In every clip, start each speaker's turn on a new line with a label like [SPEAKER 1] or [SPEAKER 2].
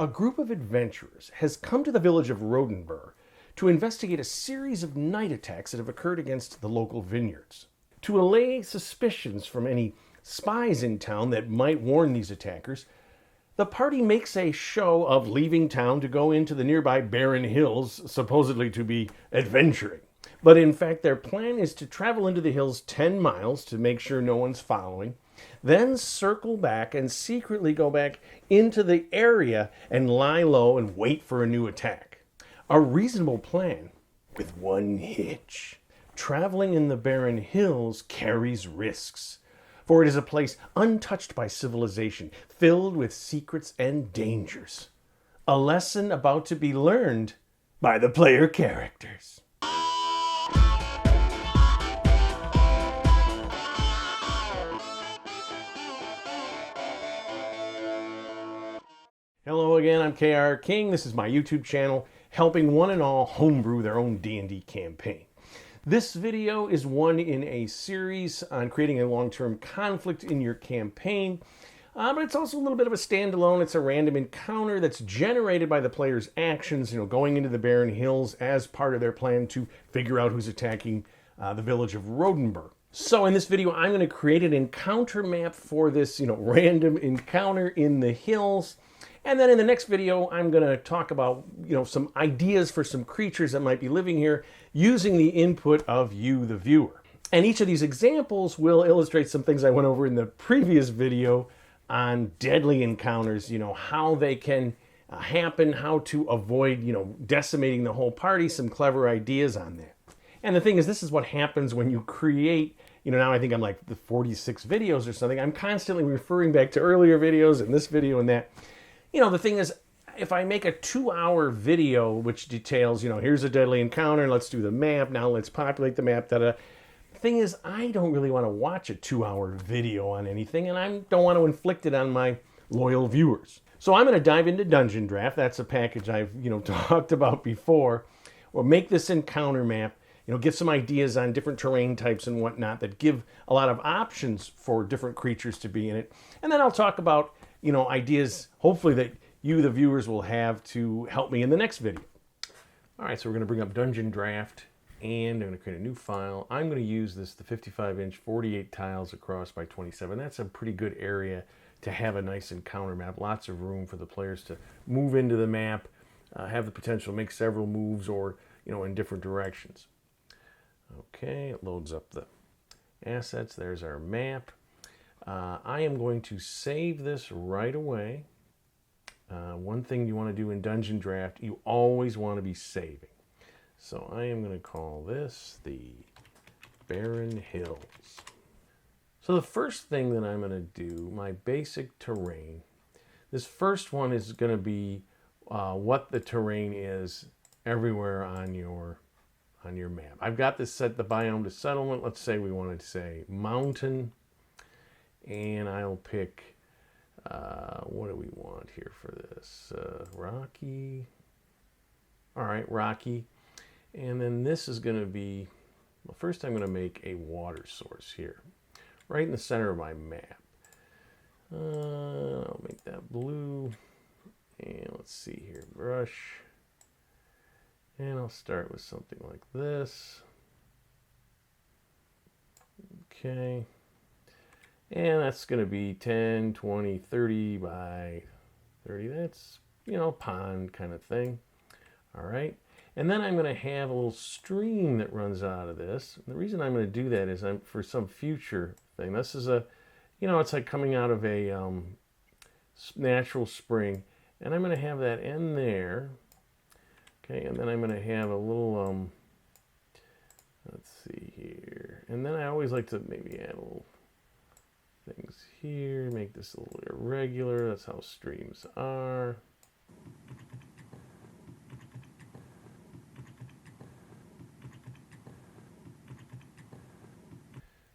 [SPEAKER 1] A group of adventurers has come to the village of Rodenburg to investigate a series of night attacks that have occurred against the local vineyards. To allay suspicions from any spies in town that might warn these attackers, the party makes a show of leaving town to go into the nearby Barren Hills, supposedly to be adventuring. But in fact, their plan is to travel into the hills 10 miles to make sure no one's following, then circle back and secretly go back into the area and lie low and wait for a new attack. A reasonable plan with one hitch. Traveling in the Barren Hills carries risks, for it is a place untouched by civilization, filled with secrets and dangers. A lesson about to be learned by the player characters. Hello again, I'm KR King. This is my YouTube channel, helping one and all homebrew their own D&D campaign. This video is one in a series on creating a long-term conflict in your campaign, but it's also a little bit of a standalone. It's a random encounter that's generated by the player's actions, going into the Barren Hills as part of their plan to figure out who's attacking the village of Rodenburg. So in this video, I'm going to create an encounter map for this, random encounter in the hills. And then in the next video, I'm going to talk about, some ideas for some creatures that might be living here using the input of you, the viewer. And each of these examples will illustrate some things I went over in the previous video on deadly encounters, how they can happen, how to avoid, decimating the whole party, some clever ideas on that. And the thing is, this is what happens when you create, now I think I'm like the 46 videos or something. I'm constantly referring back to earlier videos and this video and that. The thing is, if I make a 2-hour video which details, here's a deadly encounter, let's do the map, now let's populate the map, The thing is, I don't really want to watch a 2-hour video on anything, and I don't want to inflict it on my loyal viewers. So I'm going to dive into Dungeondraft. That's a package I've, talked about before. Or make this encounter map, get some ideas on different terrain types and whatnot that give a lot of options for different creatures to be in it. And then I'll talk about ideas, hopefully, that you, the viewers, will have to help me in the next video. All right, so we're going to bring up Dungeondraft, and I'm going to create a new file. I'm going to use the 55-inch, 48 tiles across by 27. That's a pretty good area to have a nice encounter map. Lots of room for the players to move into the map, have the potential to make several moves or, in different directions. Okay, it loads up the assets. There's our map. I am going to save this right away. One thing you want to do in Dungeondraft, you always want to be saving. So I am going to call this the Barren Hills. So the first thing that I'm going to do, my basic terrain, this first one is going to be what the terrain is everywhere on your map. I've got this set the biome to settlement. Let's say we wanted to say mountain. And I'll pick, what do we want here for this? Rocky. All right, rocky. And then this is going to be, well, first I'm going to make a water source here, right in the center of my map. I'll make that blue. And let's see here, brush. And I'll start with something like this. Okay. And that's going to be 10, 20, 30 by 30. That's, pond kind of thing. All right. And then I'm going to have a little stream that runs out of this. And the reason I'm going to do that is for some future thing. This is it's like coming out of a natural spring. And I'm going to have that in there. Okay. And then I'm going to have a little, let's see here. And then I always like to maybe add a little things here, make this a little irregular. That's how streams are.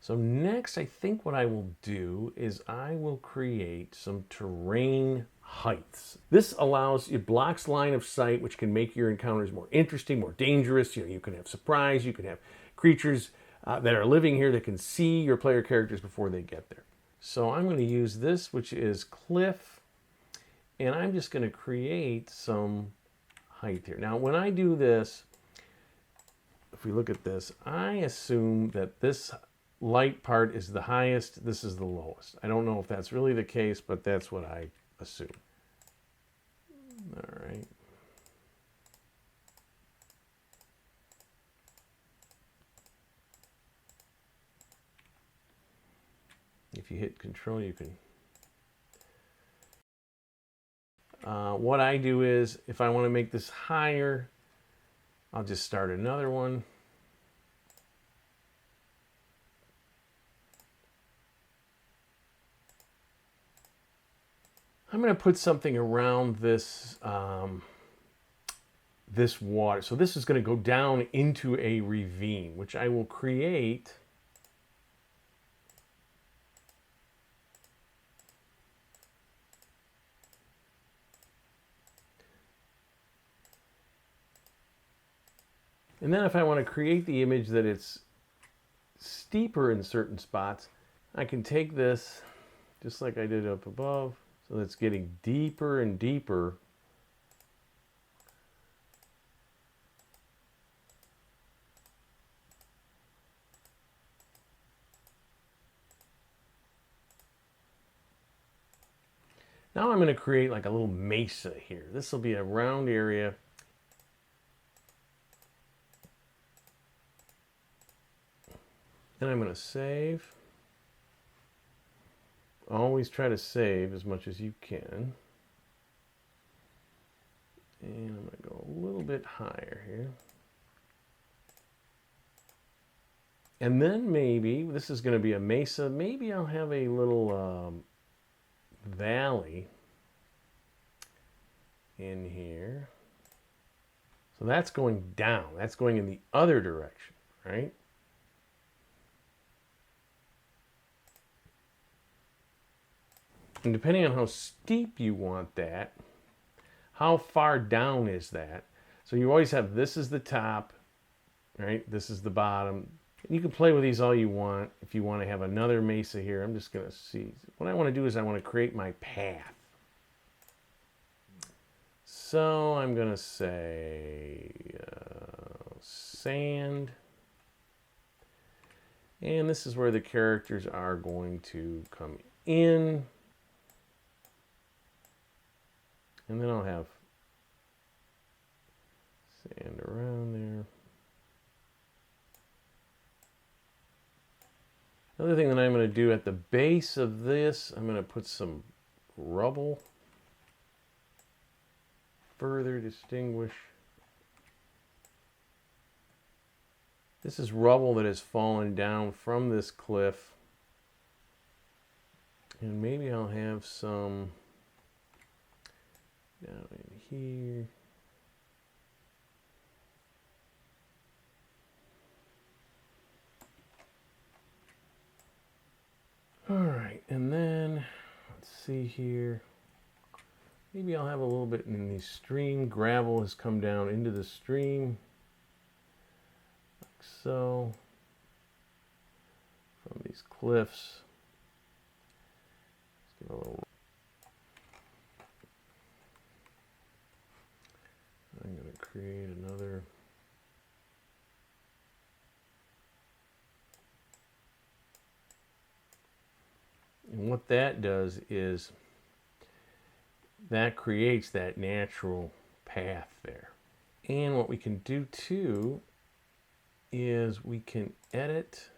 [SPEAKER 1] So next, I think what I will do is I will create some terrain heights. This it blocks line of sight, which can make your encounters more interesting, more dangerous. You can have surprise, you can have creatures that are living here that can see your player characters before they get there. So I'm going to use this, which is cliff, And I'm just going to create some height here. Now, when I do this, if we look at this, I assume that this light part is the highest, this is the lowest. I don't know if that's really the case, but that's what I assume. All right. If you hit Control, you can. What I do is, if I want to make this higher, I'll just start another one. I'm going to put something around this this water. So this is going to go down into a ravine, which I will create. And then if I want to create the image that it's steeper in certain spots, I can take this just like I did up above. So it's getting deeper and deeper. Now I'm going to create like a little mesa here. This will be a round area. And I'm going to save. Always try to save as much as you can. And I'm going to go a little bit higher here. And then maybe, this is going to be a mesa, maybe I'll have a little valley in here. So that's going down. That's going in the other direction, right? And depending on how steep you want that, how far down is that? So you always have, this is the top, right? This is the bottom. You can play with these all you want. If you want to have another mesa here, I'm just going to see. What I want to do is I want to create my path. So I'm going to say sand. And this is where the characters are going to come in. And then I'll have sand around there. Another thing that I'm going to do at the base of this, I'm going to put some rubble. Further distinguish. This is rubble that has fallen down from this cliff. And maybe I'll have some down in here. All right, and then let's see here. Maybe I'll have a little bit in the stream. Gravel has come down into the stream, like so, from these cliffs. Let's give a little. I'm going to create another. And what that does is that creates that natural path there. And what we can do too is we can edit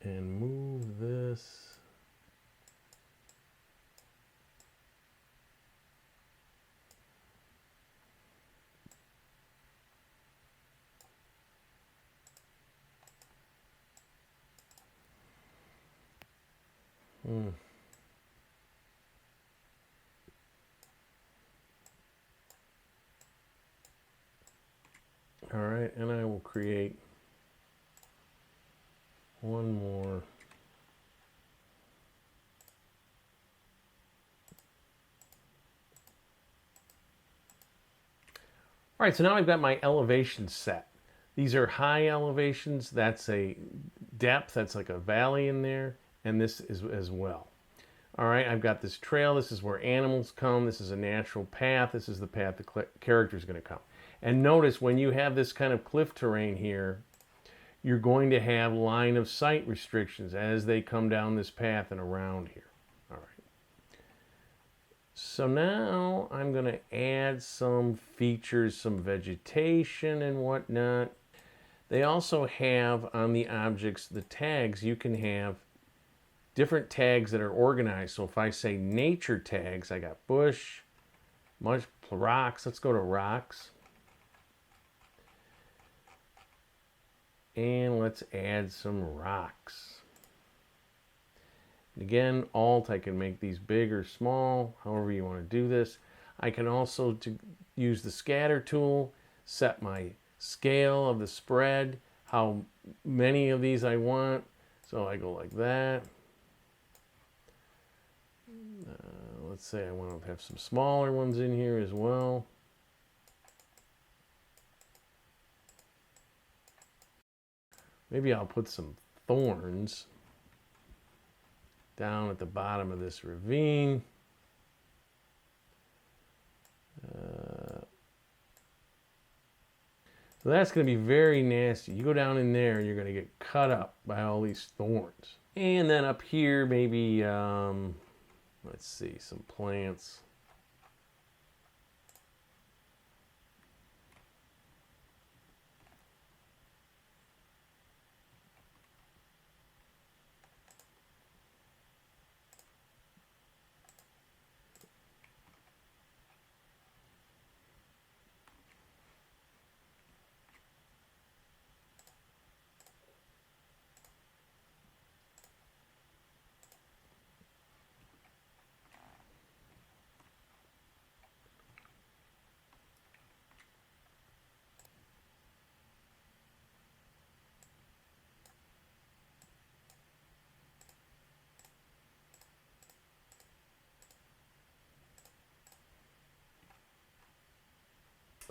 [SPEAKER 1] and move this. All right, and I will create one more. All right, so now I've got my elevation set. These are high elevations. That's a depth. That's like a valley in there. And this is as well. All right, I've got this trail. This is where animals come. This is a natural path. This is the path the character is going to come. And notice when you have this kind of cliff terrain here, you're going to have line of sight restrictions as they come down this path and around here. All right. So now I'm going to add some features, some vegetation and whatnot. They also have on the objects, the tags, you can have different tags that are organized. So if I say nature tags, I got bush, rocks. Let's go to rocks. And let's add some rocks. Again, Alt, I can make these big or small, however you want to do this. I can also use the scatter tool, set my scale of the spread, how many of these I want. So I go like that. Let's say I want to have some smaller ones in here as well. Maybe I'll put some thorns down at the bottom of this ravine. So that's going to be very nasty. You go down in there and you're going to get cut up by all these thorns. And then up here, maybe, let's see, some plants.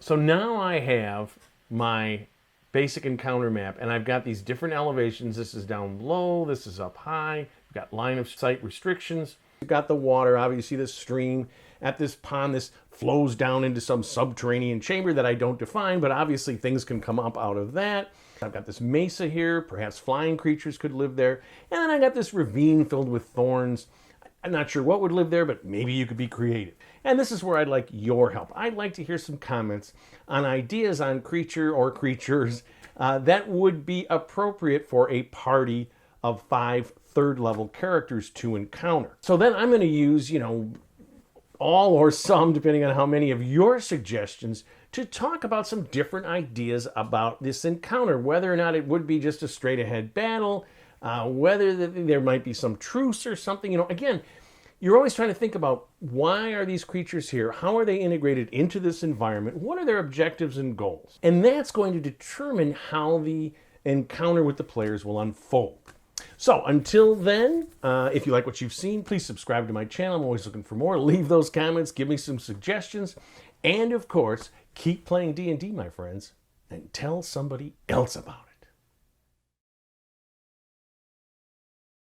[SPEAKER 1] So now I have my basic encounter map, and I've got these different elevations. This is down low, this is up high. We've got line of sight restrictions. We've got the water, obviously this stream. At this pond, this flows down into some subterranean chamber that I don't define, but obviously things can come up out of that. I've got this mesa here, perhaps flying creatures could live there. And then I got this ravine filled with thorns. I'm not sure what would live there, but maybe you could be creative. And this is where I'd like your help. I'd like to hear some comments on ideas on creature or creatures that would be appropriate for a party of 5 third-level characters to encounter. So then I'm going to use, all or some, depending on how many of your suggestions, to talk about some different ideas about this encounter, whether or not it would be just a straight-ahead battle, whether there might be some truce or something. Again, you're always trying to think about why are these creatures here? How are they integrated into this environment? What are their objectives and goals? And that's going to determine how the encounter with the players will unfold. So until then, if you like what you've seen, please subscribe to my channel. I'm always looking for more. Leave those comments, give me some suggestions, and of course, keep playing D&D, my friends, and tell somebody else about it.